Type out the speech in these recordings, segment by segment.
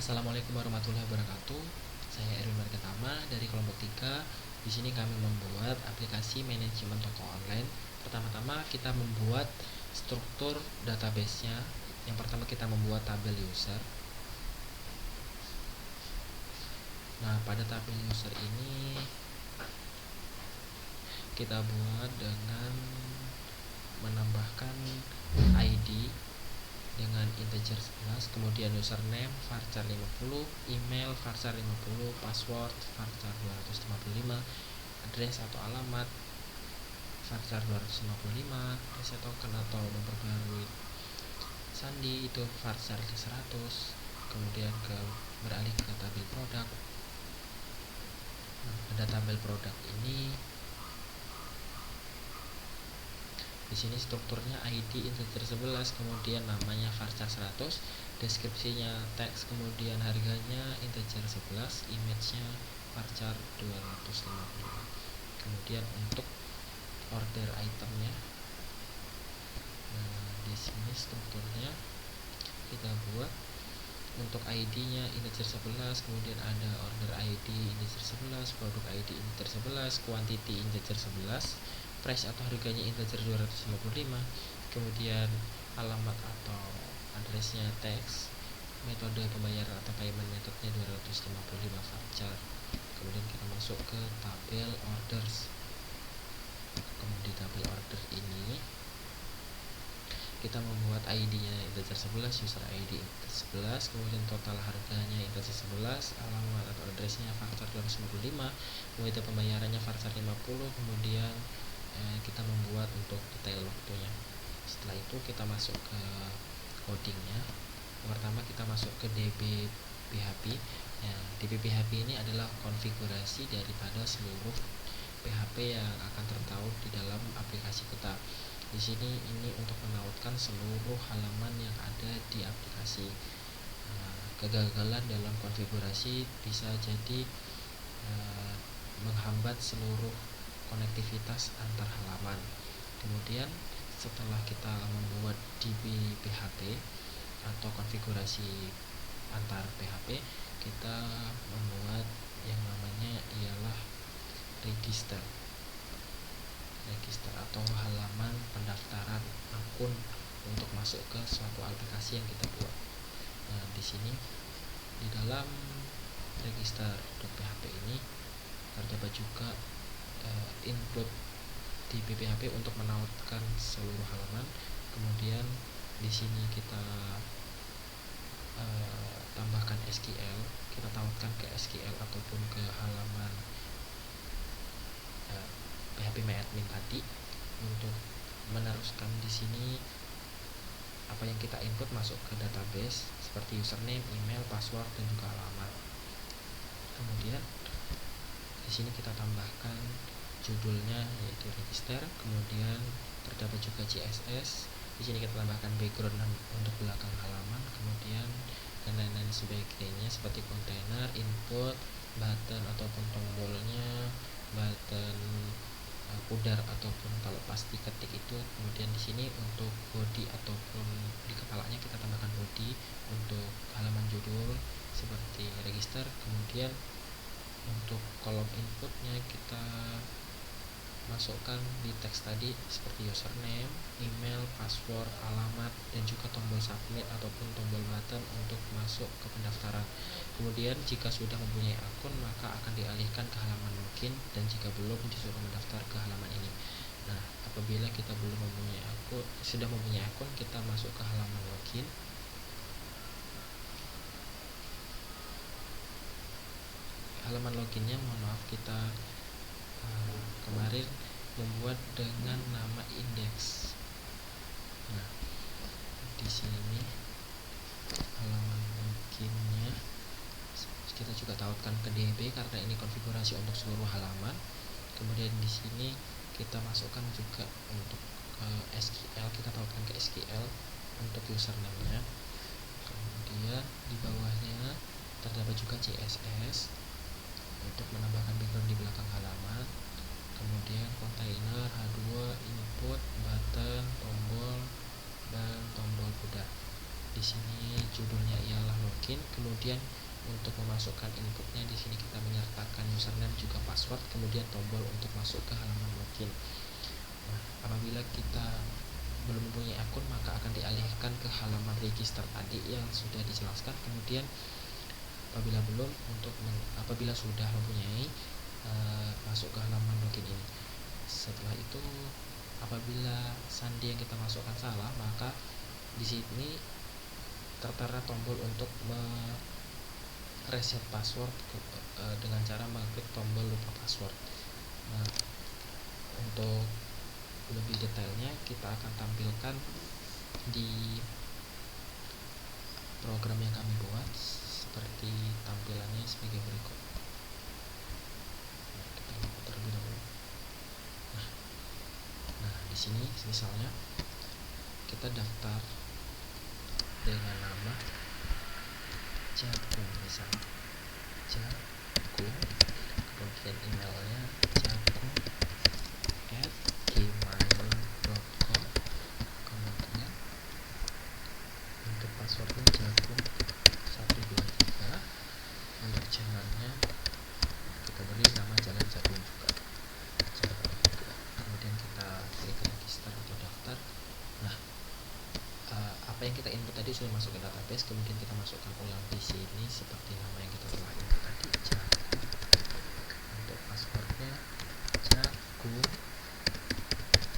Assalamualaikum warahmatullahi wabarakatuh. Saya Erwin Margatama dari kelompok 3. Di sini kami membuat aplikasi manajemen toko online. Pertama-tama kita membuat struktur database-nya. Yang pertama kita membuat tabel user. Nah, pada tabel user ini kita buat dengan menambahkan ID dengan integer 11, kemudian username varchar 50, email varchar 50, password varchar 255, address atau alamat varchar 255, reset token atau memperbarui sandi itu varchar 100. Kemudian beralih ke tabel produk. Nah, pada tabel produk ini di sini strukturnya ID integer 11, kemudian namanya varchar 100, deskripsinya teks, kemudian harganya integer 11, image-nya varchar 255. Kemudian untuk order itemnya, nah di sini strukturnya kita buat untuk ID-nya integer 11, kemudian ada order ID integer 11, produk ID integer 11, quantity integer 11, price atau harganya integer 255, kemudian alamat atau addressnya teks, metode pembayaran atau payment methodnya 255 varchar. Kemudian kita masuk ke tabel orders. Kemudian di tabel order ini kita membuat ID-nya integer 11, user ID integer 11, kemudian total harganya integer 11, alamat atau addressnya varchar 255, metode pembayarannya varchar 50, kemudian kita membuat untuk detail waktunya. Setelah itu kita masuk ke codingnya. Yang pertama kita masuk ke DB PHP. Ya, DB PHP ini adalah konfigurasi daripada seluruh PHP yang akan tertaut di dalam aplikasi kita. Di sini ini untuk menautkan seluruh halaman yang ada di aplikasi. Kegagalan dalam konfigurasi bisa jadi menghambat seluruh konektivitas antar halaman. Kemudian setelah kita membuat DB PHP atau konfigurasi antar PHP, kita membuat yang namanya ialah register atau halaman pendaftaran akun untuk masuk ke suatu aplikasi yang kita buat. Nah, di sini di dalam register.php ini terdapat juga input di PHP untuk menautkan seluruh halaman. Kemudian di sini kita tambahkan SQL, kita tautkan ke SQL ataupun ke halaman PHP MyAdmin tadi untuk meneruskan di sini apa yang kita input masuk ke database seperti username, email, password dan juga alamat. Kemudian di sini kita tambahkan judulnya yaitu register, kemudian terdapat juga CSS. Di sini kita tambahkan background untuk belakang halaman, kemudian dan lain-lain sebagainya seperti kontainer, input, button ataupun tombolnya, button pudar ataupun kalau pas diketik itu. Kemudian di sini untuk body ataupun di kepalanya kita tambahkan body untuk halaman judul seperti register. Kemudian untuk kolom inputnya kita masukkan di teks tadi seperti username, email, password, alamat dan juga tombol submit ataupun tombol button untuk masuk ke pendaftaran. Kemudian jika sudah mempunyai akun maka akan dialihkan ke halaman login, dan jika belum disuruh mendaftar ke halaman ini. Nah, apabila kita belum mempunyai akun, sudah mempunyai akun, kita masuk ke halaman login. Halaman loginnya mohon maaf kita kemarin membuat dengan nama indeks. Nah, di sini halaman loginnya kita juga tautkan ke DB karena ini konfigurasi untuk seluruh halaman. Kemudian di sini kita masukkan juga untuk SQL, kita tautkan ke SQL untuk username-nya. Kemudian di bawahnya terdapat juga CSS untuk menambahkan background di belakang halaman. Kemudian kontainer, H2, input, button, tombol dan tombol pudar. Di sini judulnya ialah login. Kemudian untuk memasukkan inputnya di sini kita menyertakan username juga password, kemudian tombol untuk masuk ke halaman login. Nah, apabila kita belum mempunyai akun, maka akan dialihkan ke halaman register tadi yang sudah dijelaskan. Kemudian apabila sudah mempunyai, masuk ke halaman login ini. Setelah itu, apabila sandi yang kita masukkan salah, maka di sini tertera tombol untuk reset password dengan cara mengklik tombol lupa password. Nah, untuk lebih detailnya kita akan tampilkan di program yang kami buat, seperti tampilannya sebagai berikut. Kita buka terlebih dahulu. Nah, di sini misalnya kita daftar dengan nama Jagung, misalnya Jagung, kemudian emailnya jagung@gmail.com, kemudian untuk passwordnya jagung123, untuk channelnya kita beri nama Jalan Jagung juga, kemudian kita klik register atau daftar. Nah, apa yang kita input tadi sudah masuk ke database, kemudian kita masukkan ulang di sini seperti nama yang kita telah input tadi, Jagung. Untuk passwordnya Jagung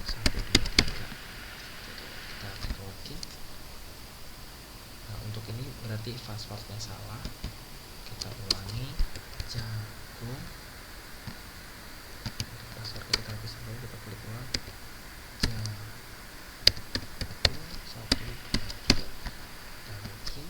123. Kita klik login. Nah, untuk ini berarti passwordnya salah, kita ulangi Jagung. Untuk passwordnya kita hapus dulu, kita klik ulang Jagung 123. Kita login.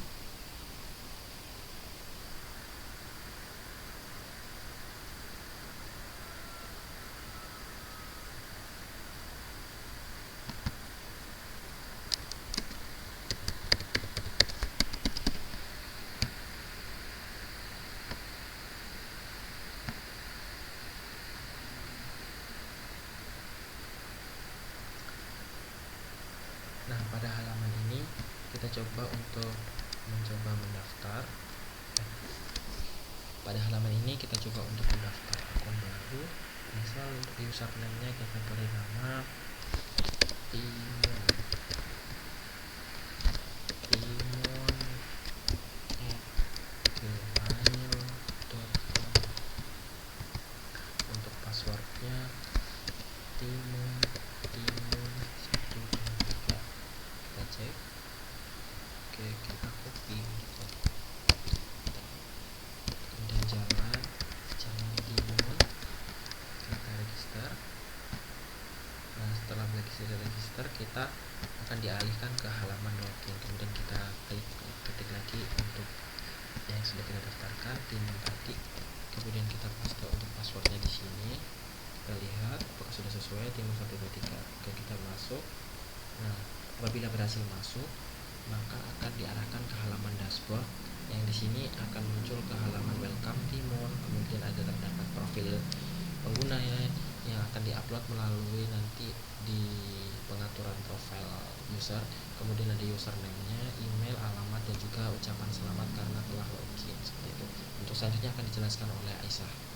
Nah, pada halaman ini kita coba untuk mencoba mendaftar. Pada halaman ini kita coba untuk mendaftar akun baru. Misal untuk username-nya kita beri nama Timon @gmail.com. Untuk passwordnya Timon 123. Kita cek. Oke, kita copy, kemudian jalan Timon, kita register. Nah, setelah register kita akan dialihkan ke halaman login, kemudian kita ketik lagi untuk yang sudah kita daftarkan, Timon tadi, kemudian kita paste untuk passwordnya di sini. Kita lihat apakah sudah sesuai, Timon 123. Oke, kita masuk. Nah, apabila berhasil masuk, maka akan diarahkan ke halaman dashboard, yang di sini akan muncul ke halaman welcome Timon. Kemudian ada terdapat profil pengguna yang akan diupload melalui nanti di pengaturan profile user. Kemudian ada username-nya, email, alamat, dan juga ucapan selamat karena telah login, seperti itu. Untuk selanjutnya akan dijelaskan oleh Aisyah.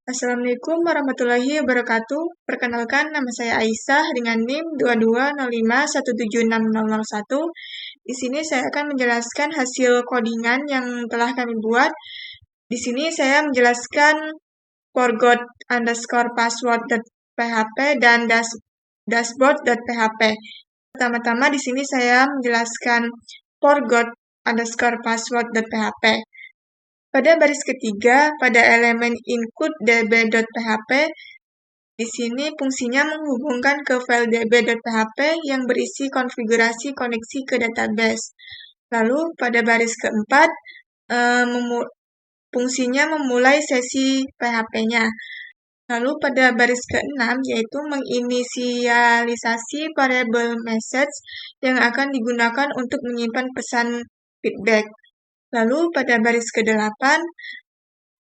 Assalamualaikum warahmatullahi wabarakatuh. Perkenalkan, nama saya Aisyah dengan NIM 2205176001. Di sini saya akan menjelaskan hasil codingan yang telah kami buat. Di sini saya menjelaskan forgot_password.php dan dashboard.php. Pertama-tama di sini saya menjelaskan forgot_password.php. Pada baris ketiga, pada elemen include db.php, di sini fungsinya menghubungkan ke file db.php yang berisi konfigurasi koneksi ke database. Lalu pada baris keempat, fungsinya memulai sesi PHP-nya. Lalu pada baris keenam, yaitu menginisialisasi variable message yang akan digunakan untuk menyimpan pesan feedback. Lalu pada baris ke-8,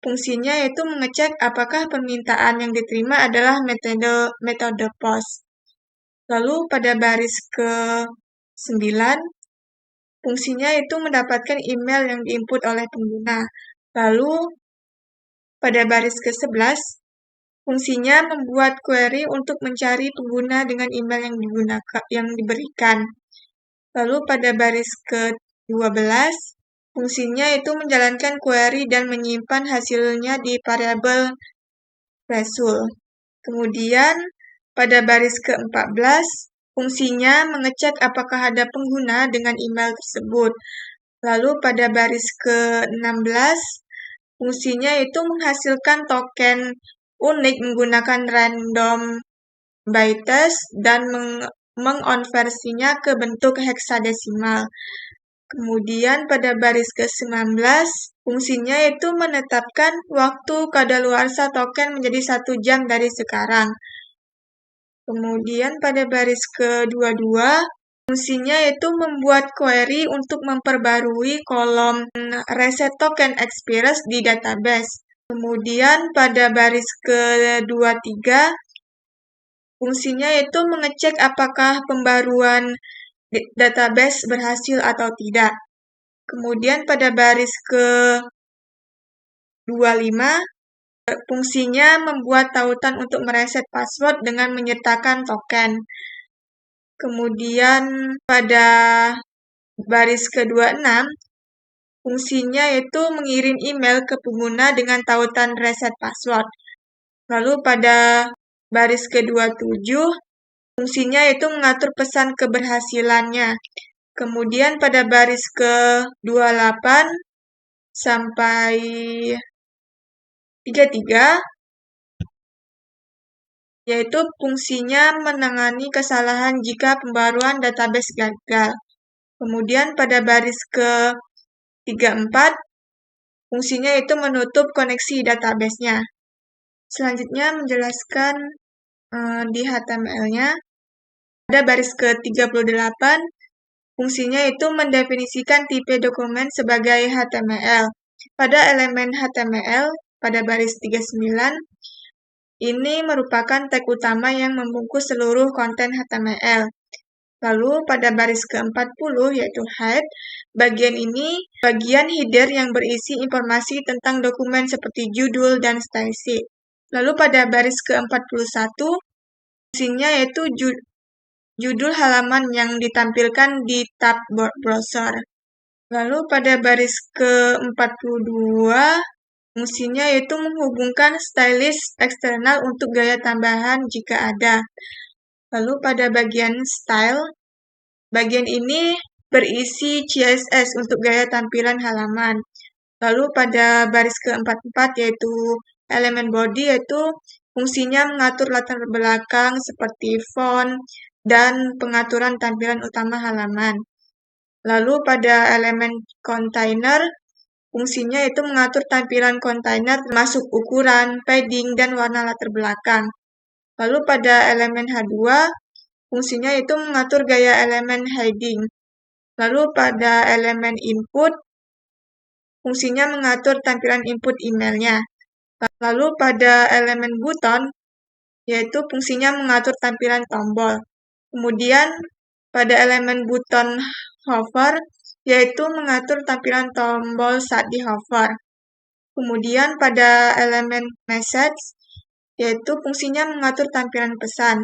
fungsinya yaitu mengecek apakah permintaan yang diterima adalah metode POST. Lalu pada baris ke-9, fungsinya itu mendapatkan email yang diinput oleh pengguna. Lalu pada baris ke-11, fungsinya membuat query untuk mencari pengguna dengan email yang diberikan. Lalu pada baris ke-12, fungsinya itu menjalankan query dan menyimpan hasilnya di variabel result. Kemudian pada baris ke-14, fungsinya mengecek apakah ada pengguna dengan email tersebut. Lalu pada baris ke-16, fungsinya itu menghasilkan token unik menggunakan random bytes dan mengonversinya ke bentuk heksadesimal. Kemudian pada baris ke-19, fungsinya itu menetapkan waktu kadaluarsa token menjadi 1 jam dari sekarang. Kemudian pada baris ke-22, fungsinya itu membuat query untuk memperbarui kolom reset token expires di database. Kemudian pada baris ke-23, fungsinya itu mengecek apakah pembaruan database berhasil atau tidak. Kemudian pada baris ke-25, fungsinya membuat tautan untuk mereset password dengan menyertakan token. Kemudian pada baris ke-26, fungsinya itu mengirim email ke pengguna dengan tautan reset password. Lalu pada baris ke-27, fungsinya itu mengatur pesan keberhasilannya. Kemudian pada baris ke-28 sampai 33, yaitu fungsinya menangani kesalahan jika pembaruan database gagal. Kemudian pada baris ke-34, fungsinya itu menutup koneksi database-nya. Selanjutnya menjelaskan di HTML-nya. Pada baris ke-38, fungsinya itu mendefinisikan tipe dokumen sebagai HTML. Pada elemen HTML, pada baris 39, ini merupakan tag utama yang membungkus seluruh konten HTML. Lalu pada baris ke-40, yaitu head, bagian ini bagian header yang berisi informasi tentang dokumen seperti judul dan style sheet. Lalu pada baris ke-41, fungsinya yaitu judul halaman yang ditampilkan di tab browser. Lalu pada baris ke-42, fungsinya yaitu menghubungkan stylist eksternal untuk gaya tambahan jika ada. Lalu pada bagian style, bagian ini berisi CSS untuk gaya tampilan halaman. Lalu pada baris ke-44 yaitu elemen body, yaitu fungsinya mengatur latar belakang seperti font dan pengaturan tampilan utama halaman. Lalu pada elemen container, fungsinya itu mengatur tampilan kontainer termasuk ukuran, padding, dan warna latar belakang. Lalu pada elemen H2, fungsinya itu mengatur gaya elemen heading. Lalu pada elemen input, fungsinya mengatur tampilan input emailnya. Lalu pada elemen button, yaitu fungsinya mengatur tampilan tombol. Kemudian pada elemen button hover, yaitu mengatur tampilan tombol saat di hover. Kemudian pada elemen message, yaitu fungsinya mengatur tampilan pesan.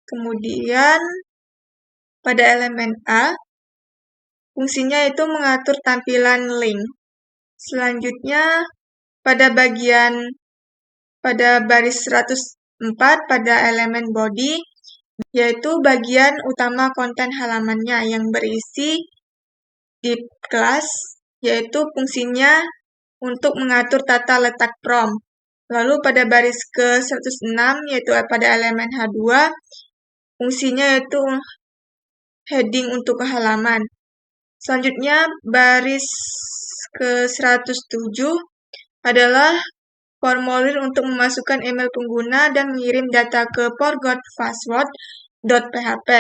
Kemudian pada elemen A, fungsinya itu mengatur tampilan link. Selanjutnya pada baris 104 pada elemen body, yaitu bagian utama konten halamannya yang berisi div class, yaitu fungsinya untuk mengatur tata letak prompt. Lalu pada baris ke-106, yaitu pada elemen H2, fungsinya yaitu heading untuk halaman. Selanjutnya baris ke-107 adalah formulir untuk memasukkan email pengguna dan mengirim data ke forgotpassword.php.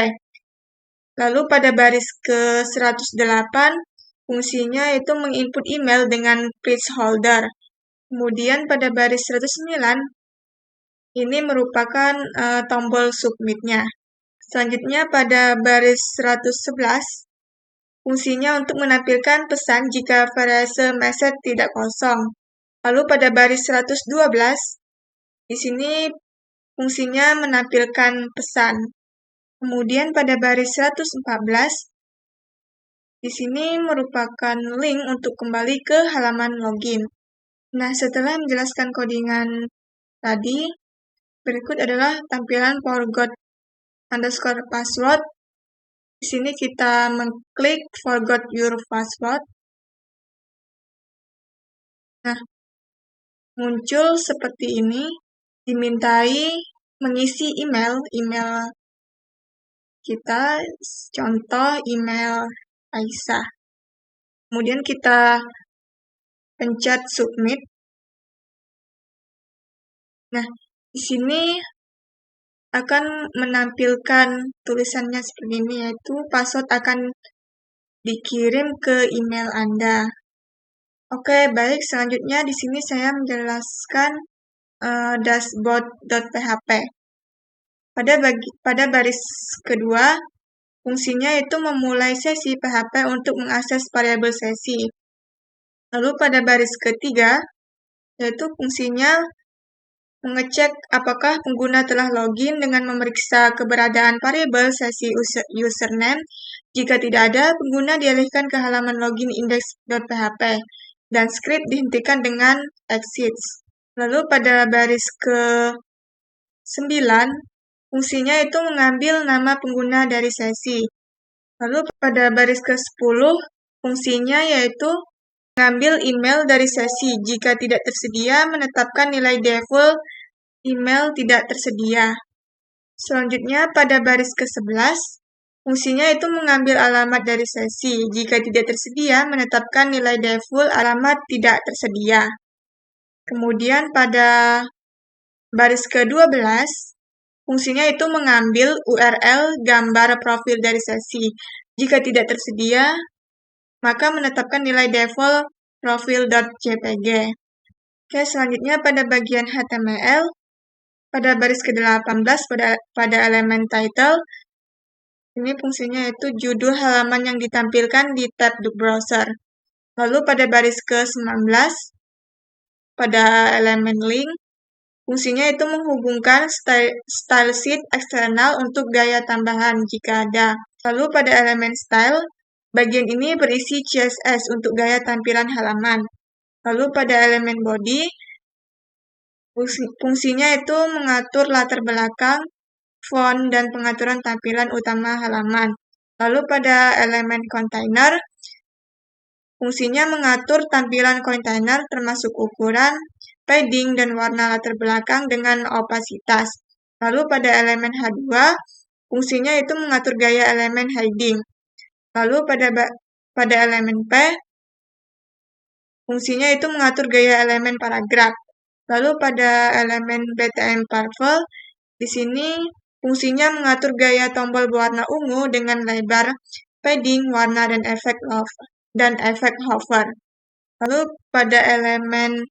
Lalu pada baris ke-108, fungsinya itu menginput email dengan placeholder. Kemudian pada baris 109, ini merupakan tombol submit-nya. Selanjutnya pada baris 111, fungsinya untuk menampilkan pesan jika variase message tidak kosong. Lalu pada baris 112, di sini fungsinya menampilkan pesan. Kemudian pada baris 114, di sini merupakan link untuk kembali ke halaman login. Nah, setelah menjelaskan codingan tadi, berikut adalah tampilan forgot_password. Di sini kita mengklik forgot your password. Nah, muncul seperti ini, dimintai mengisi email kita, contoh email Aisyah. Kemudian kita pencet submit. Nah, di sini akan menampilkan tulisannya seperti ini, yaitu password akan dikirim ke email Anda. Oke, baik. Selanjutnya di sini saya menjelaskan dashboard.php. Pada baris kedua, fungsinya itu memulai sesi PHP untuk mengakses variabel sesi. Lalu pada baris ketiga, yaitu fungsinya mengecek apakah pengguna telah login dengan memeriksa keberadaan variabel sesi username. Jika tidak ada, pengguna dialihkan ke halaman login index.php dan script dihentikan dengan exit. Lalu pada baris ke-9, fungsinya itu mengambil nama pengguna dari sesi. Lalu pada baris ke-10, fungsinya yaitu mengambil email dari sesi. Jika tidak tersedia, menetapkan nilai default email tidak tersedia. Selanjutnya pada baris ke-11, fungsinya itu mengambil alamat dari sesi. Jika tidak tersedia, menetapkan nilai default alamat tidak tersedia. Kemudian pada baris ke-12, fungsinya itu mengambil URL gambar profil dari sesi. Jika tidak tersedia, maka menetapkan nilai default profil.jpg. Oke, selanjutnya pada bagian HTML, pada baris ke-18 pada elemen title, ini fungsinya itu judul halaman yang ditampilkan di tab browser. Lalu pada baris ke-19, pada elemen link, fungsinya itu menghubungkan style sheet eksternal untuk gaya tambahan jika ada. Lalu pada elemen style, bagian ini berisi CSS untuk gaya tampilan halaman. Lalu pada elemen body, fungsinya itu mengatur latar belakang, font, dan pengaturan tampilan utama halaman. Lalu pada elemen container, fungsinya mengatur tampilan kontainer termasuk ukuran, padding, dan warna latar belakang dengan opasitas. Lalu pada elemen H2, fungsinya itu mengatur gaya elemen hiding. Lalu pada elemen P, fungsinya itu mengatur gaya elemen paragraf. Lalu pada elemen BTM Parvel, di sini fungsinya mengatur gaya tombol berwarna ungu dengan lebar, padding, warna, dan efek hover. Lalu pada elemen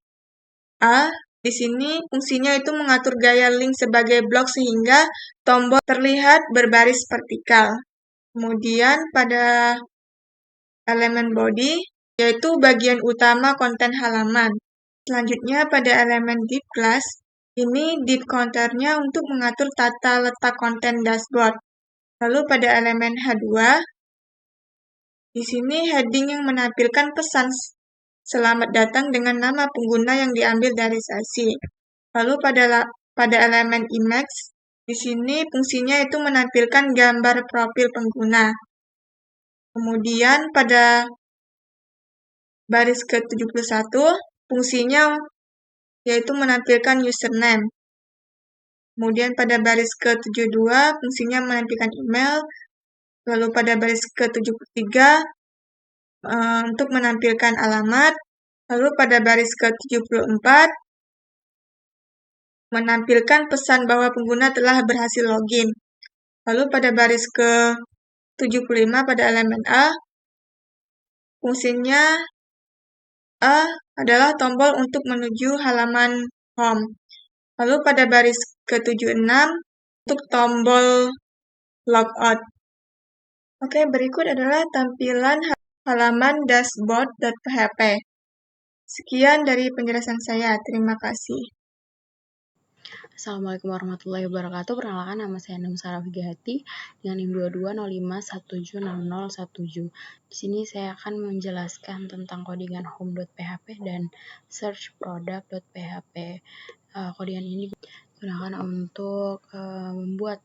A, di sini fungsinya itu mengatur gaya link sebagai blok sehingga tombol terlihat berbaris vertikal. Kemudian pada elemen body, yaitu bagian utama konten halaman. Selanjutnya pada elemen div class, ini div counternya untuk mengatur tata letak konten dashboard. Lalu pada elemen H2, di sini heading yang menampilkan pesan selamat datang dengan nama pengguna yang diambil dari sesi. Lalu pada elemen image, di sini fungsinya itu menampilkan gambar profil pengguna. Kemudian pada baris ke-71, fungsinya yaitu menampilkan username. Kemudian pada baris ke-72, fungsinya menampilkan email. Lalu pada baris ke-73, untuk menampilkan alamat. Lalu pada baris ke-74, menampilkan pesan bahwa pengguna telah berhasil login. Lalu pada baris ke-75 pada elemen A, fungsinya A adalah tombol untuk menuju halaman home. Lalu pada baris ke-76, untuk tombol logout. Oke, berikut adalah tampilan halaman dashboard.php. Sekian dari penjelasan saya. Terima kasih. Assalamualaikum warahmatullahi wabarakatuh. Perkenalkan, nama saya Anum Sarah Vigahati dengan NIM 2205170017. Di sini saya akan menjelaskan tentang codingan home.php dan searchproduct.php. Codingan ini digunakan untuk membuat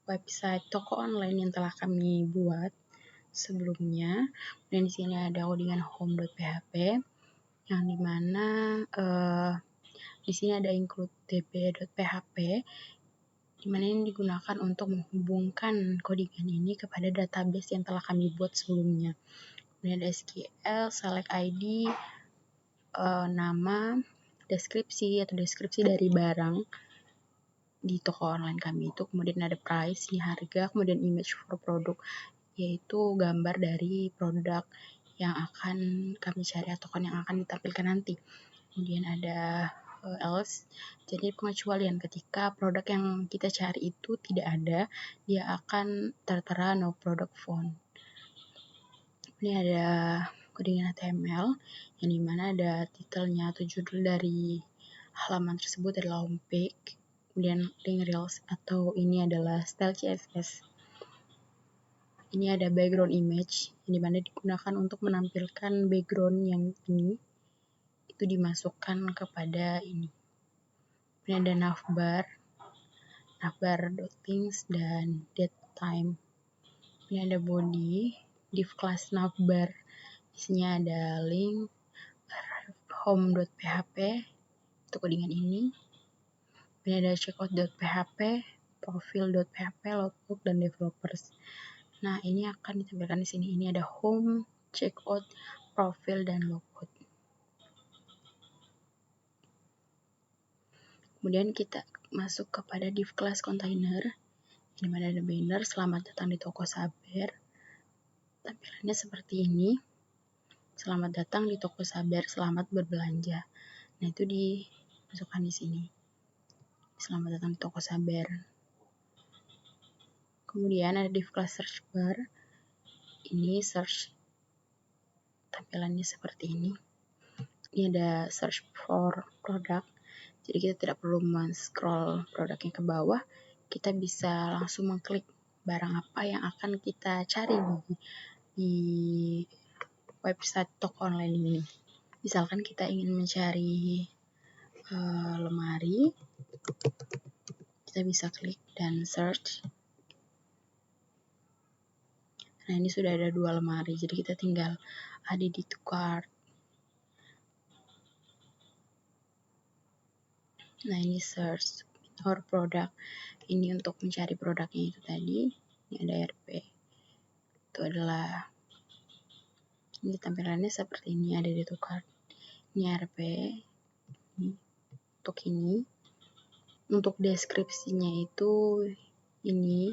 website toko online yang telah kami buat sebelumnya. Dan di sini ada codingan home.php yang dimana di sini ada include db.php, di mana ini digunakan untuk menghubungkan codingan ini kepada database yang telah kami buat sebelumnya. Kemudian ada SQL, select ID, nama, deskripsi dari barang di toko online kami itu. Kemudian ada price, ini harga, kemudian image for product, yaitu gambar dari produk yang akan kami cari atau yang akan ditampilkan nanti. Kemudian ada else, jadi pengecualian ketika produk yang kita cari itu tidak ada, dia akan tertera no product found. Ini ada codingan HTML yang dimana ada titelnya atau judul dari halaman tersebut adalah homepage, kemudian link reels atau ini adalah style CSS. Ini ada background image yang dimana digunakan untuk menampilkan background yang ini itu dimasukkan kepada ini. Ini ada navbar .things dan date time. Ini ada body, div class navbar. Isinya ada link, home.php, untuk codingan ini. Ini ada checkout.php, profile.php, logbook, dan developers. Nah, ini akan ditampilkan di sini. Ini ada home, checkout, profile, dan logout. Kemudian kita masuk kepada div class container, di mana ada banner selamat datang di toko Saber. Tampilannya seperti ini. Selamat datang di toko Saber, selamat berbelanja. Nah, itu dimasukkan di sini. Selamat datang di toko Saber. Kemudian ada div class search bar. Ini search, tampilannya seperti ini. Ini ada search for product. Jadi kita tidak perlu men-scroll produknya ke bawah. Kita bisa langsung mengklik barang apa yang akan kita cari di website toko online ini. Misalkan kita ingin mencari lemari, kita bisa klik dan search. Nah, ini sudah ada 2 lemari, jadi kita tinggal add to cart. Nah, ini search or product. Ini untuk mencari produknya itu tadi. Ini ada RP. Itu adalah, ini tampilannya seperti ini, ada di to cart. Ini RP. Ini untuk ini. Untuk deskripsinya itu ini.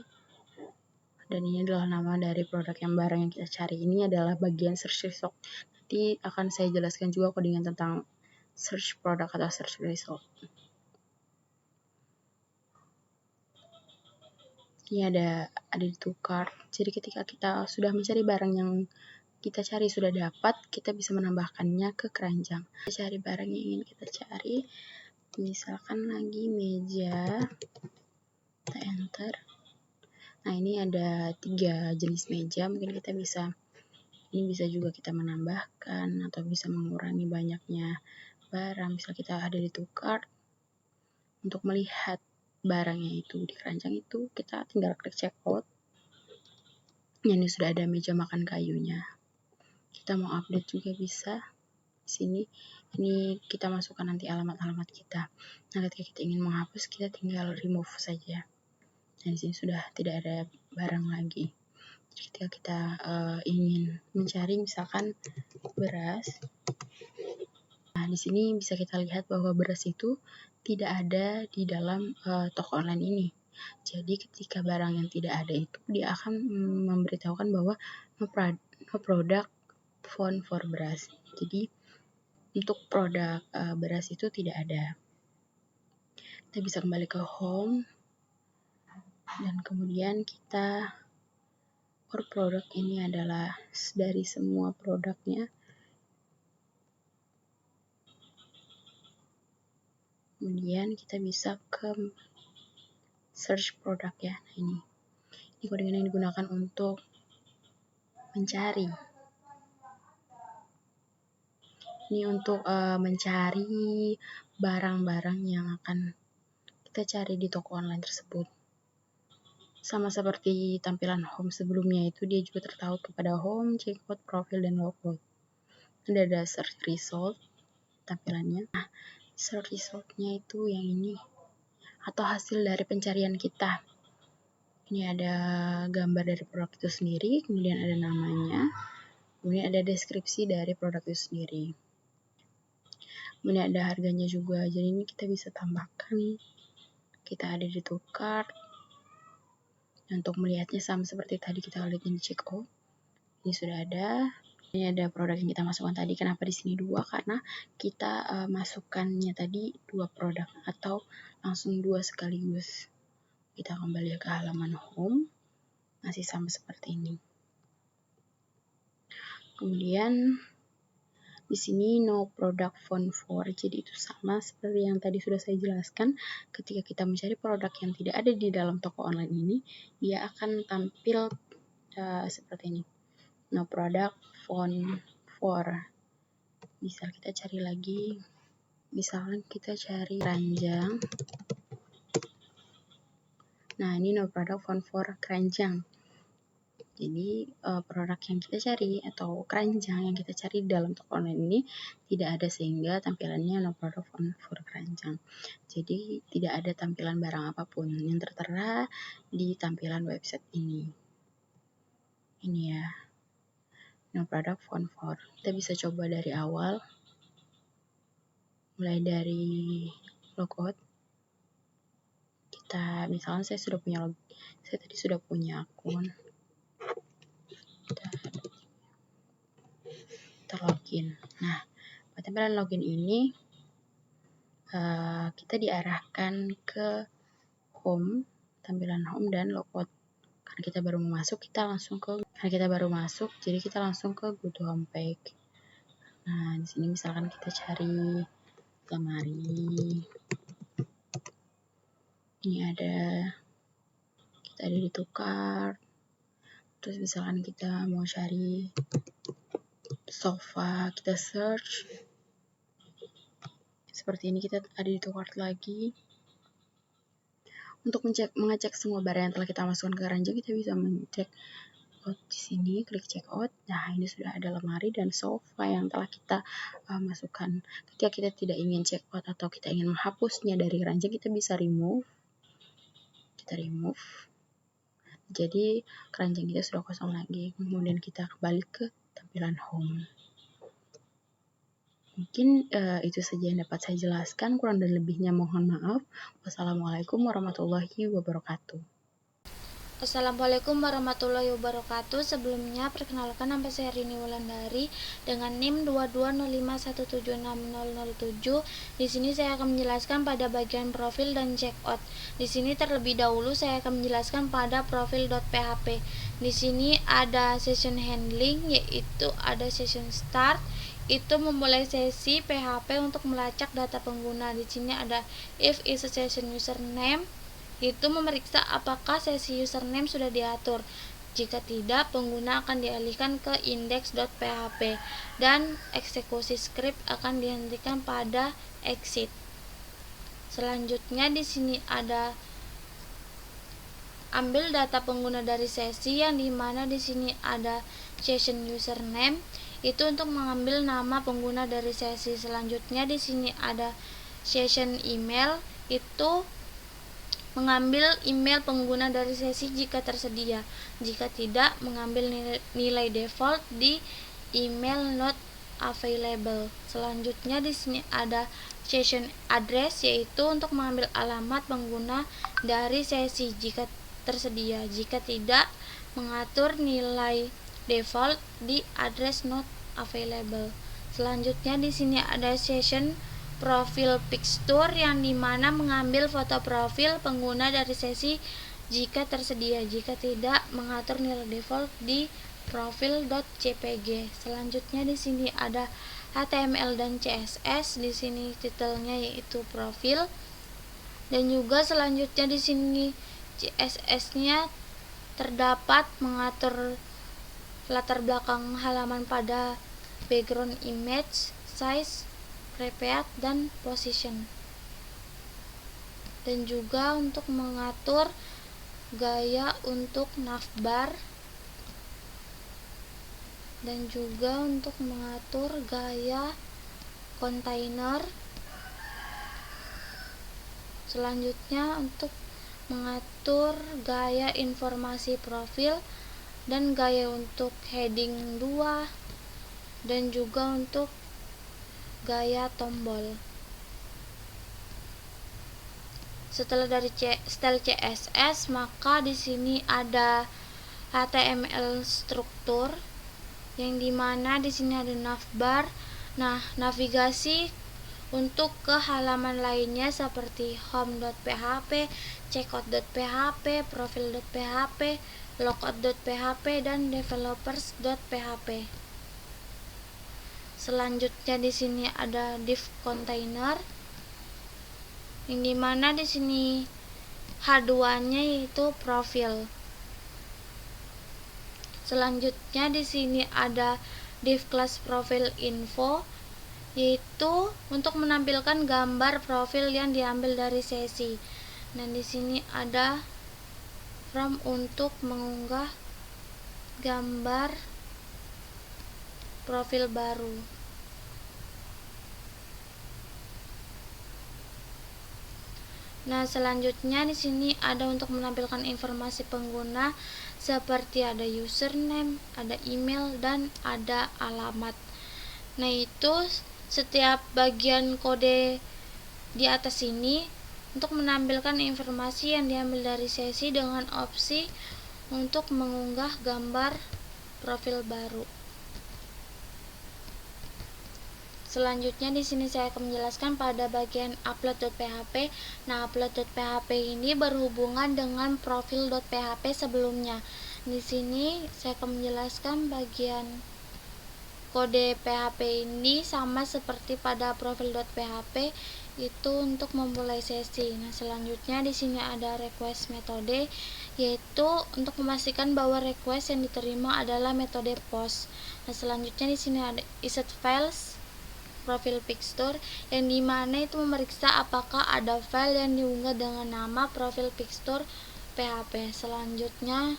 Dan ini adalah nama dari produk yang barang yang kita cari. Ini adalah bagian search result. Nanti akan saya jelaskan juga codingan tentang search product atau search result. Ini ada to cart. Jadi ketika kita sudah mencari barang yang kita cari sudah dapat, kita bisa menambahkannya ke keranjang. Kita cari barang yang ingin kita cari. Misalkan lagi meja. Kita enter. Nah, ini ada 3 jenis meja. Mungkin kita bisa, ini bisa juga kita menambahkan atau bisa mengurangi banyaknya barang. Misal kita ada di to cart, untuk melihat barangnya itu di keranjang itu, kita tinggal klik checkout. Ini sudah ada meja makan kayunya. Kita mau update juga bisa. Di sini, ini kita masukkan nanti alamat-alamat kita. Nah, ketika kita ingin menghapus, kita tinggal remove saja. Nah, di sini sudah tidak ada barang lagi. Jadi ketika kita ingin mencari misalkan beras, nah di sini bisa kita lihat bahwa beras itu tidak ada di dalam toko online ini. Jadi ketika barang yang tidak ada itu, dia akan memberitahukan bahwa no product found for beras. Jadi untuk produk beras itu tidak ada. Kita bisa kembali ke home. Dan kemudian kita core product ini adalah dari semua produknya. Kemudian kita bisa ke search produk ya. Nah, ini kodingan yang digunakan untuk mencari. Ini untuk mencari barang-barang yang akan kita cari di toko online tersebut. Sama seperti tampilan home sebelumnya, itu dia juga tertaut kepada home, checkout, profil, dan logout. Ada search result tampilannya. Nah, search resultnya itu yang ini, atau hasil dari pencarian kita. Ini ada gambar dari produk itu sendiri, kemudian ada namanya, kemudian ada deskripsi dari produk itu sendiri. Kemudian ada harganya juga, jadi ini kita bisa tambahkan. Kita ada di cart. Untuk melihatnya sama seperti tadi kita lihat di checkout. Ini sudah ada. Ini ada produk yang kita masukkan tadi. Kenapa di sini 2? Karena kita masukkannya tadi 2 produk atau langsung 2 sekaligus. Kita kembali ke halaman home. Masih sama seperti ini. Kemudian di sini no product found for, jadi itu sama seperti yang tadi sudah saya jelaskan. Ketika kita mencari produk yang tidak ada di dalam toko online ini, dia akan tampil seperti ini. No product found for. Bisa kita cari lagi, misalkan kita cari keranjang. Nah, ini no product found for keranjang. Jadi produk yang kita cari atau keranjang yang kita cari di dalam toko online ini tidak ada, sehingga tampilannya no product found for keranjang. Jadi tidak ada tampilan barang apapun yang tertera di tampilan website ini. Ini ya, no product found for. Kita bisa coba dari awal, mulai dari logout. Kita misalkan saya tadi sudah punya akun. Kita login. Nah, pada tampilan login ini kita diarahkan ke home, tampilan home dan logout. Karena kita baru masuk, jadi kita langsung ke go to home page. Nah, di sini misalkan kita cari lemari. Ini kita ada di cart. Terus misalkan kita mau cari sofa, kita search. Seperti ini, kita ada di cart lagi. Untuk mengecek semua barang yang telah kita masukkan ke keranjang, kita bisa mengecek di sini, klik check out. Nah, ini sudah ada lemari dan sofa yang telah kita masukkan. Ketika kita tidak ingin check out atau kita ingin menghapusnya dari keranjang, kita bisa remove. Kita remove. Jadi keranjang kita sudah kosong lagi. Kemudian kita kembali ke tampilan home. Mungkin itu saja yang dapat saya jelaskan. Kurang dan lebihnya mohon maaf. Wassalamualaikum warahmatullahi wabarakatuh. Assalamualaikum warahmatullahi wabarakatuh. Sebelumnya perkenalkan, nama saya Rini Wulandari dengan NIM 22051760007. Di sini saya akan menjelaskan pada bagian profil dan checkout. Di sini terlebih dahulu saya akan menjelaskan pada profil.php. Di sini ada session handling, yaitu ada session start, itu memulai sesi PHP untuk melacak data pengguna. Di sini ada if is a session username, itu memeriksa apakah sesi username sudah diatur. Jika tidak, pengguna akan dialihkan ke index.php dan eksekusi script akan dihentikan pada exit. Selanjutnya di sini ada ambil data pengguna dari sesi, yang dimana di sini ada session username, itu untuk mengambil nama pengguna dari sesi. Selanjutnya di sini ada session email, itu mengambil email pengguna dari sesi jika tersedia. Jika tidak, mengambil nilai default di email not available. Selanjutnya di sini ada session address, yaitu untuk mengambil alamat pengguna dari sesi jika tersedia. Jika tidak, mengatur nilai default di address not available. Selanjutnya di sini ada session profil picture, yang dimana mengambil foto profil pengguna dari sesi jika tersedia. Jika tidak, mengatur nilai default di profil.jpg. Selanjutnya di sini ada HTML dan CSS. Di sini titelnya yaitu profil. Dan juga selanjutnya di sini CSS-nya terdapat mengatur latar belakang halaman pada background image, size, preview, dan position. Dan juga untuk mengatur gaya untuk navbar, dan juga untuk mengatur gaya kontainer. Selanjutnya untuk mengatur gaya informasi profil dan gaya untuk heading 2, dan juga untuk gaya tombol. Setelah dari style CSS, maka di sini ada HTML struktur, yang dimana di sini ada navbar. Nah, navigasi untuk ke halaman lainnya seperti home.php, checkout.php, profile.php, logout.php, dan developers.php. Selanjutnya di sini ada div container, yang dimana di sini H2-nya yaitu profil. Selanjutnya di sini ada div class profile info, yaitu untuk menampilkan gambar profil yang diambil dari sesi. Dan di sini ada from untuk mengunggah gambar profil baru. Nah, selanjutnya di sini ada untuk menampilkan informasi pengguna seperti ada username, ada email, dan ada alamat. Nah, itu setiap bagian kode di atas ini untuk menampilkan informasi yang diambil dari sesi dengan opsi untuk mengunggah gambar profil baru. Selanjutnya di sini saya akan menjelaskan pada bagian upload.php. Nah, upload.php ini berhubungan dengan profil.php sebelumnya. Di sini saya akan menjelaskan bagian kode PHP ini sama seperti pada profil.php, itu untuk memulai sesi. Nah, selanjutnya di sini ada request metode, yaitu untuk memastikan bahwa request yang diterima adalah metode post. Nah, selanjutnya di sini ada isset files profil picture, yang dimana itu memeriksa apakah ada file yang diunggah dengan nama profil picture PHP. Selanjutnya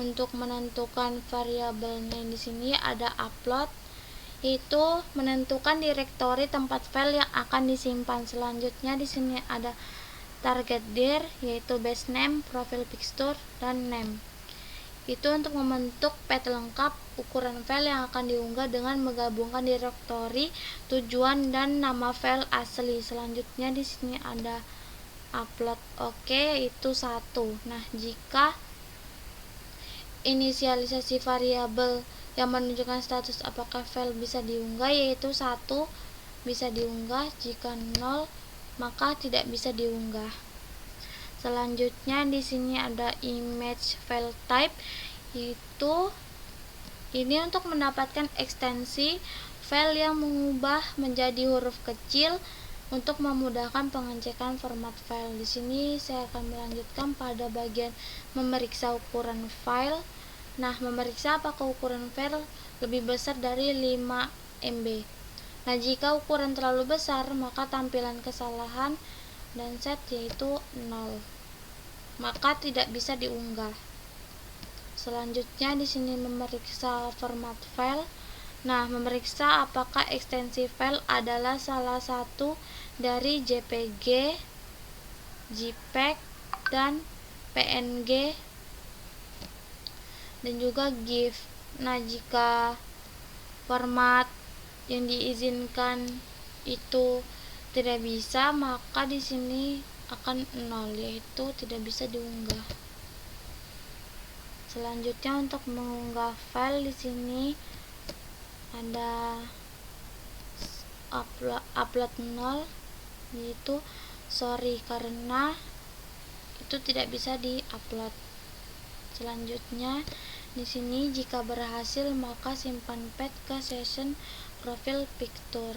untuk menentukan variabelnya di sini ada upload, itu menentukan direktori tempat file yang akan disimpan. Selanjutnya di sini ada target dir, yaitu base name, profil picture, dan name. Itu untuk membentuk path lengkap ukuran file yang akan diunggah dengan menggabungkan direktori, tujuan, dan nama file asli. Selanjutnya di sini ada upload oke, itu 1. Nah, jika inisialisasi variabel yang menunjukkan status apakah file bisa diunggah, yaitu 1, bisa diunggah. Jika 0, maka tidak bisa diunggah. Selanjutnya di sini ada image file type, yaitu ini untuk mendapatkan ekstensi file yang mengubah menjadi huruf kecil untuk memudahkan pengecekan format file. Di sini saya akan melanjutkan pada bagian memeriksa ukuran file. Nah, memeriksa apakah ukuran file lebih besar dari 5 MB. Nah, jika ukuran terlalu besar, maka tampilan kesalahan dan set yaitu 0, maka tidak bisa diunggah. Selanjutnya di sini memeriksa format file. Nah, memeriksa apakah ekstensi file adalah salah satu dari JPG, JPEG, dan PNG, dan juga GIF. Nah, jika format yang diizinkan itu tidak bisa, maka di sini akan 0, yaitu tidak bisa diunggah. Selanjutnya untuk mengunggah file di sini ada upload 0, yaitu sorry karena itu tidak bisa di-upload. Selanjutnya di sini jika berhasil maka simpan path ke session profile picture.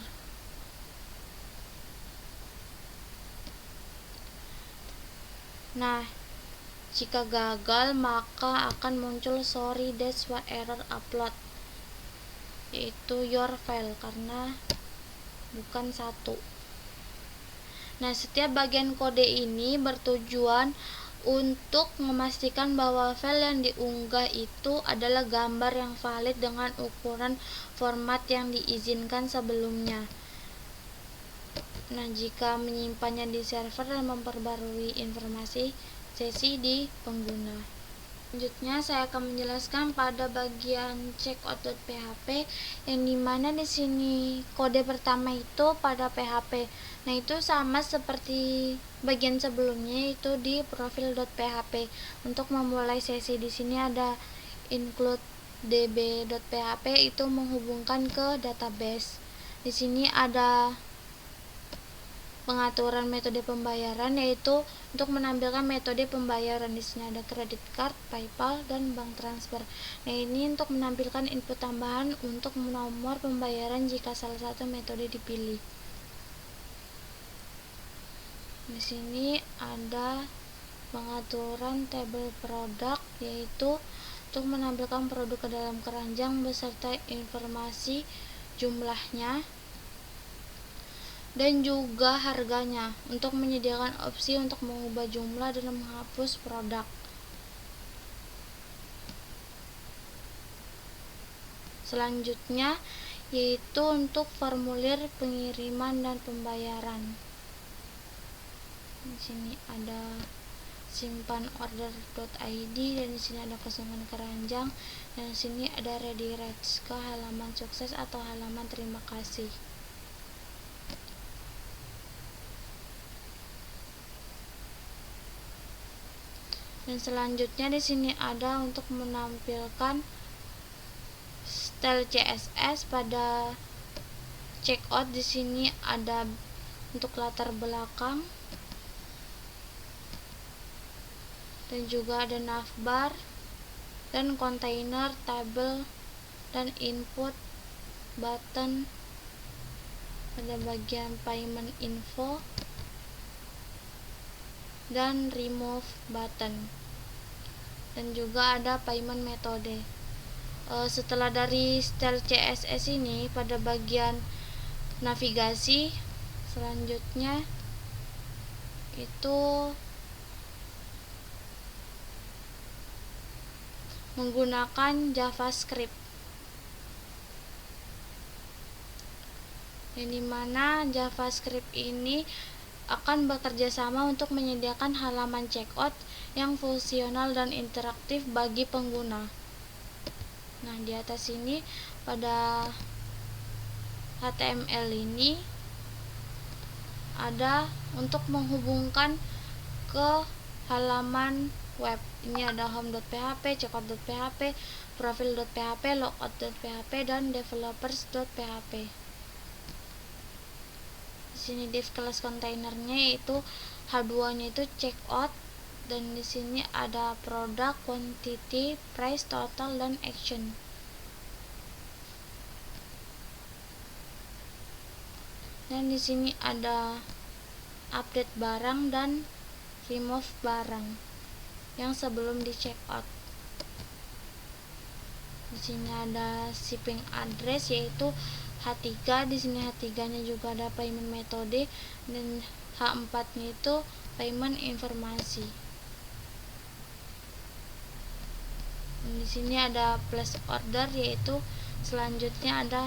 Nah, jika gagal maka akan muncul sorry that's what error upload, yaitu your file karena bukan satu. Nah, setiap bagian kode ini bertujuan untuk memastikan bahwa file yang diunggah itu adalah gambar yang valid dengan ukuran format yang diizinkan sebelumnya. Nah, jika menyimpannya di server dan memperbarui informasi sesi di pengguna. Selanjutnya saya akan menjelaskan pada bagian checkout.php yang dimana di sini kode pertama itu pada PHP. Nah, itu sama seperti bagian sebelumnya itu di profile.php. Untuk memulai sesi di sini ada include db.php itu menghubungkan ke database. Di sini ada pengaturan metode pembayaran, yaitu untuk menampilkan metode pembayaran. Di sini ada credit card, PayPal, dan bank transfer. Nah, ini untuk menampilkan input tambahan untuk nomor pembayaran jika salah satu metode dipilih. Di sini ada pengaturan tabel produk, yaitu untuk menampilkan produk ke dalam keranjang beserta informasi jumlahnya dan juga harganya, untuk menyediakan opsi untuk mengubah jumlah dan menghapus produk. Selanjutnya yaitu untuk formulir pengiriman dan pembayaran. Di sini ada simpan order.id dan di sini ada kosongan keranjang dan di sini ada redirect ke halaman sukses atau halaman terima kasih. Dan selanjutnya di sini ada untuk menampilkan style CSS pada checkout. Di sini ada untuk latar belakang dan juga ada navbar dan kontainer, tabel, dan input button pada bagian payment info dan remove button, dan juga ada payment metode. Setelah dari style CSS ini, pada bagian navigasi selanjutnya itu menggunakan JavaScript, yang dimana JavaScript ini akan bekerja sama untuk menyediakan halaman checkout yang fungsional dan interaktif bagi pengguna. Nah, di atas ini pada HTML ini ada untuk menghubungkan ke halaman web. Ini ada home.php, checkout.php, profile.php, logout.php, dan developers.php. Di sini div kelas kontainernya yaitu H2-nya itu checkout, dan di sini ada produk, quantity, price, total, dan action. Dan di sini ada update barang dan remove barang yang sebelum di checkout. Di sini ada shipping address yaitu H3. Di sini H3-nya juga ada payment metode dan H4-nya itu payment informasi. Dan di sini ada place order, yaitu selanjutnya ada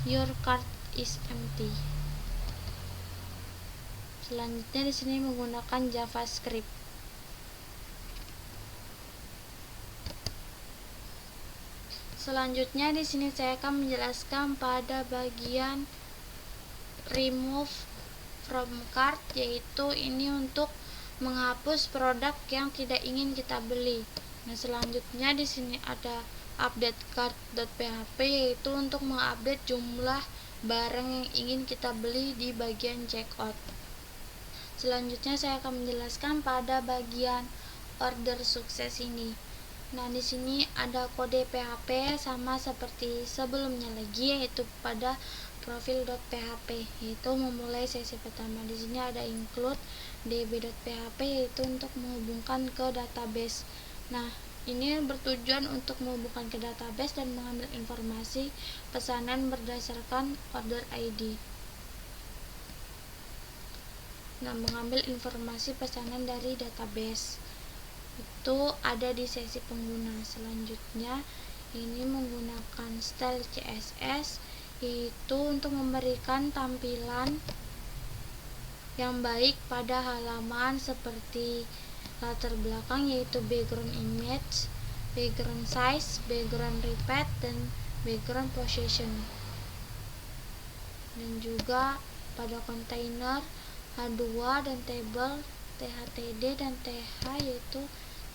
your cart is empty. Selanjutnya di sini menggunakan JavaScript. Selanjutnya di sini saya akan menjelaskan pada bagian remove from cart, yaitu ini untuk menghapus produk yang tidak ingin kita beli. Nah, selanjutnya di sini ada update cart.php, yaitu untuk mengupdate jumlah barang yang ingin kita beli di bagian checkout. Selanjutnya saya akan menjelaskan pada bagian order sukses ini. Nah, di sini ada kode PHP sama seperti sebelumnya lagi, yaitu pada profil.php, yaitu memulai sesi pertama. Di sini ada include db.php, yaitu untuk menghubungkan ke database. Nah, ini bertujuan untuk menghubungkan ke database dan mengambil informasi pesanan berdasarkan order ID. Nah, mengambil informasi pesanan dari database itu ada di sesi pengguna. Selanjutnya ini menggunakan style CSS, yaitu untuk memberikan tampilan yang baik pada halaman seperti latar belakang, yaitu background image, background size, background repeat, dan background position. Dan juga pada kontainer H2 dan table THTD dan TH, yaitu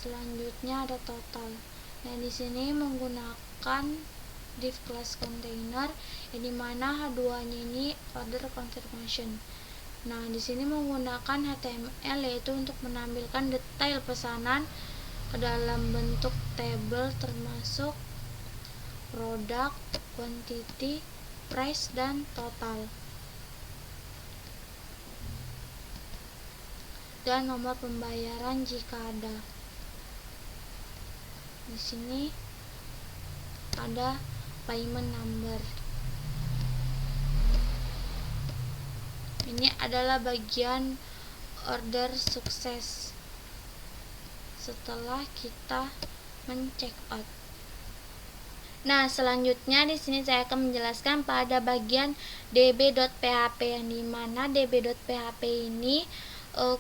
selanjutnya ada total. Nah, di sini menggunakan div class container, yang dimana H2-nya ini order confirmation. Nah, di sini menggunakan HTML, yaitu untuk menampilkan detail pesanan ke dalam bentuk table termasuk product, quantity, price, dan total. Dan nomor pembayaran jika ada. Di sini ada payment number. Ini adalah bagian order sukses setelah kita men-check out. Nah, selanjutnya di sini saya akan menjelaskan pada bagian db.php, yang dimana db.php ini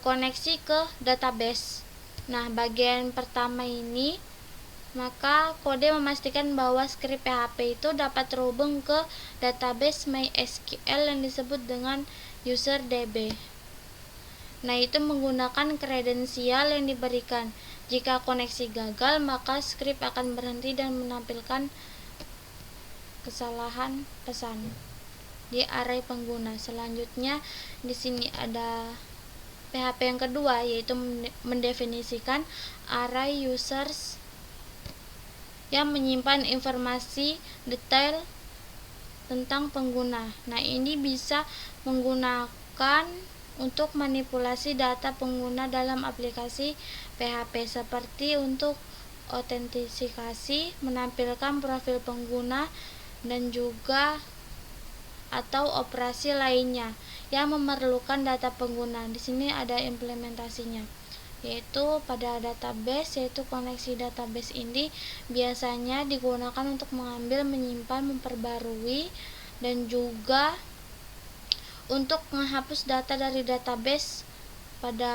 koneksi ke database. Nah, bagian pertama ini, maka kode memastikan bahwa skrip PHP itu dapat terhubung ke database MySQL yang disebut dengan user DB. Nah, itu menggunakan kredensial yang diberikan. Jika koneksi gagal, maka skrip akan berhenti dan menampilkan kesalahan pesan di array pengguna. Selanjutnya di sini ada PHP yang kedua, yaitu mendefinisikan array users yang menyimpan informasi detail tentang pengguna. Nah, ini bisa menggunakan untuk manipulasi data pengguna dalam aplikasi PHP, seperti untuk autentikasi, menampilkan profil pengguna, dan juga atau operasi lainnya yang memerlukan data pengguna. Di sini ada implementasinya, yaitu pada database, yaitu koneksi database ini biasanya digunakan untuk mengambil, menyimpan, memperbarui, dan juga untuk menghapus data dari database. Pada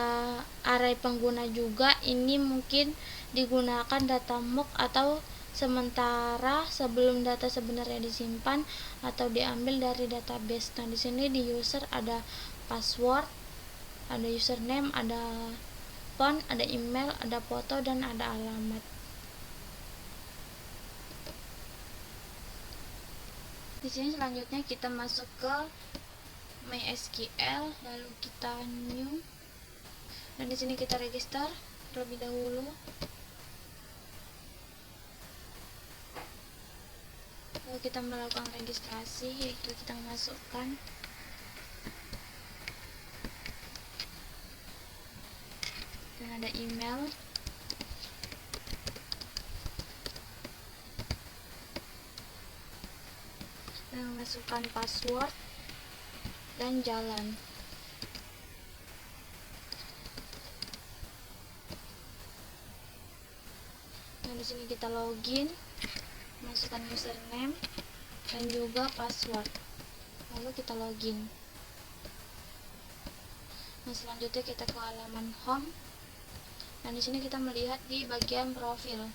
array pengguna juga ini mungkin digunakan data mock atau sementara sebelum data sebenarnya disimpan atau diambil dari database. Nah, di sini di user ada password, ada username, ada phone, ada email, ada foto, dan ada alamat. Di sini selanjutnya kita masuk ke MySQL, lalu kita new, dan di sini kita register terlebih dahulu. Lalu kita melakukan registrasi, yaitu kita masukkan dan ada email, dan masukkan password dan jalan. Nah, di sini kita login, masukkan username dan juga password, lalu kita login. Nah, selanjutnya kita ke halaman home. Nah, di sini kita melihat di bagian profil,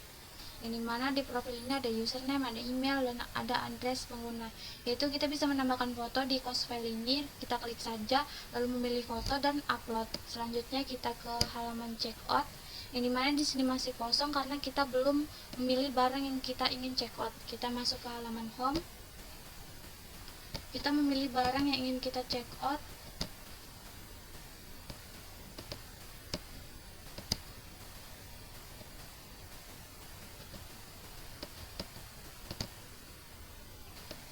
yang dimana di profil ini ada username, ada email, dan ada address pengguna. Yaitu kita bisa menambahkan foto di cost file ini. Kita klik saja, lalu memilih foto dan upload. Selanjutnya kita ke halaman checkout, yang dimana di sini masih kosong karena kita belum memilih barang yang kita ingin checkout. Kita masuk ke halaman home, kita memilih barang yang ingin kita checkout.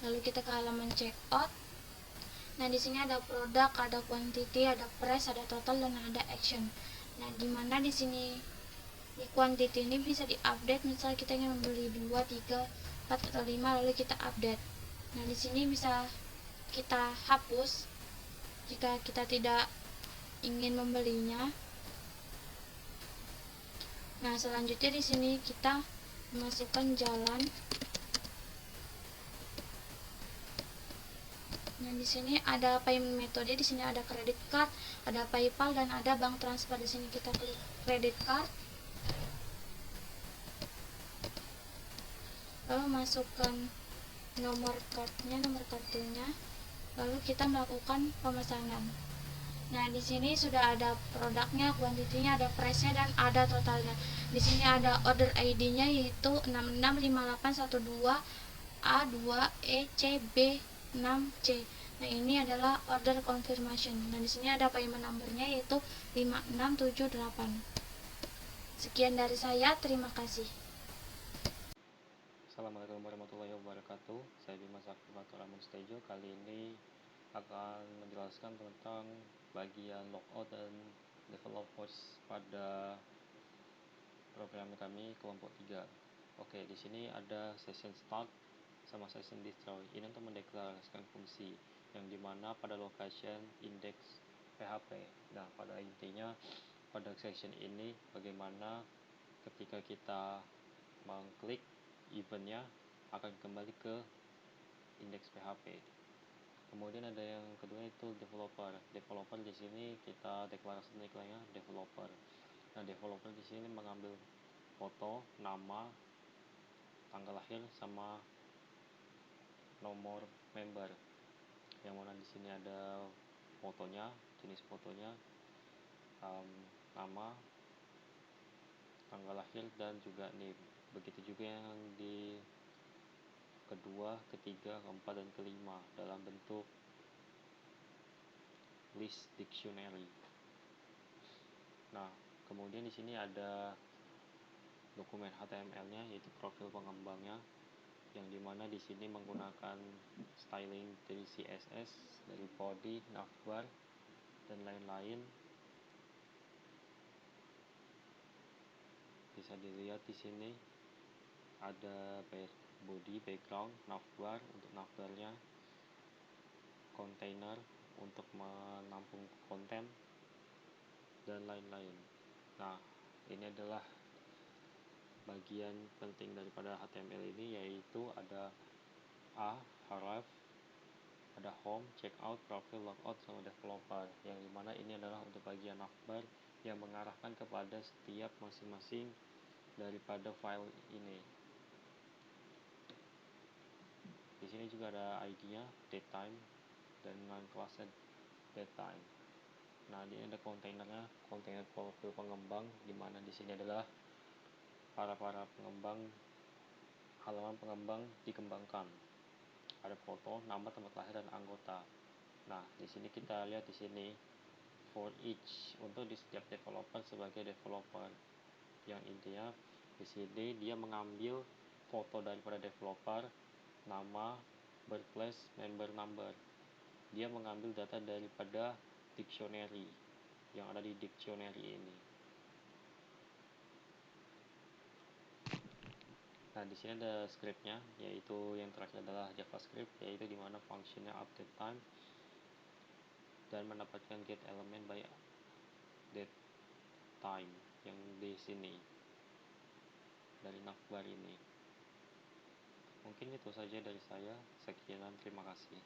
Lalu kita ke halaman checkout. Nah, di sini ada produk, ada quantity, ada price, ada total, dan ada action. Nah, dimana di sini di quantity ini bisa diupdate, misal kita ingin membeli 2, 3, 4 atau 5, lalu kita update. Nah, di sini bisa kita hapus jika kita tidak ingin membelinya. Nah, selanjutnya di sini kita memasukkan jalan. Nah, di sini ada payment metode, di sini ada credit card, ada PayPal, dan ada bank transfer. Di sini kita klik credit card. Lalu masukkan nomor kartunya, lalu kita melakukan pemesanan. Nah, di sini sudah ada produknya, kuantitinya, ada price-nya, dan ada totalnya. Di sini ada order ID-nya yaitu 665812A2ECB6C. Nah, ini adalah order confirmation. Nah, di sini ada payment number-nya yaitu 5678. Sekian dari saya, terima kasih. Assalamualaikum warahmatullahi wabarakatuh. Saya Bima Sakti Fatur Mustejo. Kali ini akan menjelaskan tentang bagian logout dan developers pada program kami kelompok 3. Oke, di sini ada session start sama session destroy. Ini untuk mendeklarasikan fungsi yang dimana pada location index PHP. Nah, pada intinya pada session ini bagaimana ketika kita mengklik eventnya akan kembali ke indeks PHP. Kemudian ada yang kedua itu developer. Developer di sini kita deklarasi nilainya developer. Nah, developer di sini mengambil foto, nama, tanggal lahir sama nomor member. Yang mana di sini ada fotonya, jenis fotonya, nama, tanggal lahir, dan juga name. Begitu juga yang di kedua, ketiga, keempat, dan kelima dalam bentuk list dictionary. Nah, kemudian di sini ada dokumen HTML-nya yaitu profil pengembangnya, yang dimana di sini menggunakan styling dari CSS, dari body, navbar, dan lain-lain. Bisa dilihat di sini ada body, background, navbar untuk navbarnya, container untuk menampung konten, dan lain-lain. Nah, ini adalah bagian penting daripada HTML ini, yaitu ada href, ada home, checkout, profile, logout, sama developer, yang dimana ini adalah untuk bagian navbar yang mengarahkan kepada setiap masing-masing daripada file ini. Di sini juga ada ID-nya, datetime, dan non-classed datetime. Nah, ini ada kontainernya, kontainer profil pengembang, dimana di sini adalah para pengembang, halaman pengembang dikembangkan. Ada foto, nama, tempat lahir, dan anggota. Nah, di sini kita lihat di sini for each untuk di setiap developer sebagai developer, yang intinya di sini dia mengambil foto daripada developer, nama, birthplace, member number. Dia mengambil data daripada dictionary yang ada di dictionary ini. Nah, di sini ada scriptnya, yaitu yang terakhir adalah JavaScript, yaitu dimana fungsinya update time dan mendapatkan get element by date time yang di sini dari navbar ini. Mungkin itu saja dari saya. Sekian, terima kasih.